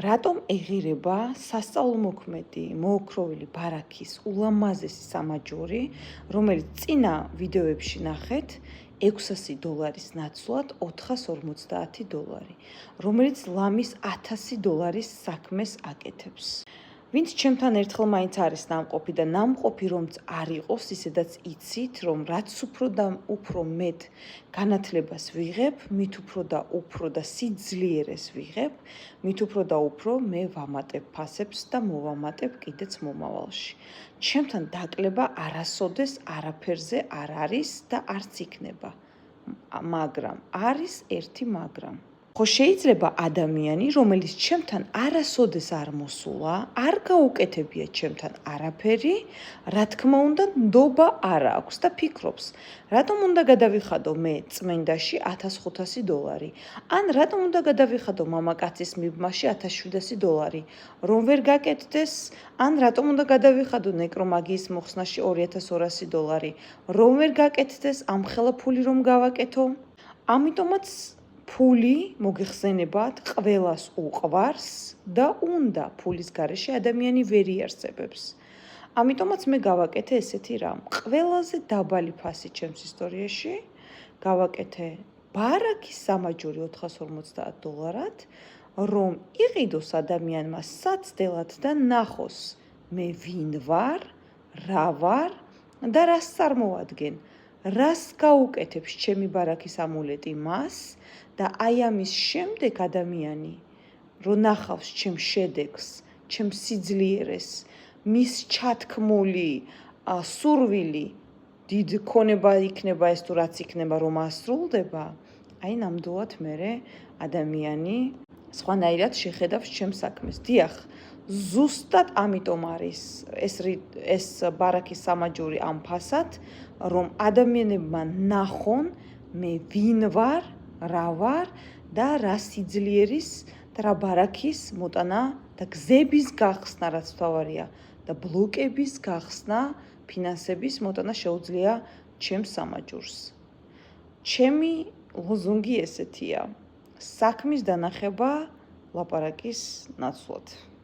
რატომ ეღირება სასწაულმოქმედი მოოქროვილი ბარაქის ულამაზესი სამაჯური, რომელიც წინა ვიდეოებში ნახეთ, $600 ნაცვლად $450, რომელიც ლამის $1000 საქმეს აკეთებს. ვინც ჩემთან ერთხელ მაინც არის ნამყოფი და ნამყოფი რომც არ იყოს, ისედაც იცით, რომ რაც უფრო მეტ განათლებას ვიღებ, მით უფრო და სიძლიერეს ვიღებ, მით უფრო და უფრო მე ვამატებ ფასებს და მოვამატებ კიდეც მომავალში. ჩემთან დაკლება არასოდეს არაფერზე არ არის და არც იქნება. მაგრამ არის ერთი მაგრამ. ხო შეიძლება ადამიანი, რომელიც ჩემთან არასოდეს არ მოსულა, არ გაუკეთებია ჩემთან არაფერი, რა თქმა უნდა, ნდობა არ აქვს და ფიქრობს, რატომ უნდა გადავიხადო მე წმენდაში $1500, ან რატომ უნდა გადავიხადო მამაკაცის მიბმაში $1700, რომ ვერ გაკეთდეს, ან რატომ უნდა გადავიხადო ნეკრომაგიის მოხსნაში $2200, რომ ვერ გაკეთდეს, ამხელა ფული რომ გავაკეთო? ამიტომაც ფული მოგეხსენებათ ყველას უყვარს და უნდა ფულის გარეშე ადამიანი ვერ იარსებებს. ამიტომაც მე გავაკეთე ესეთი რამ. ყველაზე დაბალი ფასი ჩემს ისტორიაში გავაკეთე ბარაქის სამაჯური $450, რომ იყიდოს ადამიანმა საცდელად და ნახოს მე ვინ ვარ, რა ვარ და რას წარმოვადგენ. რას გაუკეთებს ჩემი ბარაქის ამულეტი მას და აი ამის შემდეგ ადამიანი, რომ ნახავს ჩემ შედეგს, ჩემ სიძლიერეს, მის ჩათქმული სურვილი, დიდ ქონება იქნება ეს თუ რაც იქნება, რომ ასრულდება, აი ნამდვილად მერე ადამიანი სხვანაირად შეხედავს ჩემს საქმეს. დიახ, ზუსტად ამიტომ არის ეს ბარაქის სამაჯური ამ ფასად, რომ ადამიანებმა ნახონ მე ვინ ვარ, რა ვარ და რა სიძლიერის და რა ბარაქის მოტანა და გზების გახსნა, რაც მთავარია და ბლოკების გახსნა, ფინანსების მოტანა შეუძლია ჩემს სამაჯურს. ჩემი ლოზუნგი ესეთია: საქმის დანახება ლაპარაკის ნაცვლად.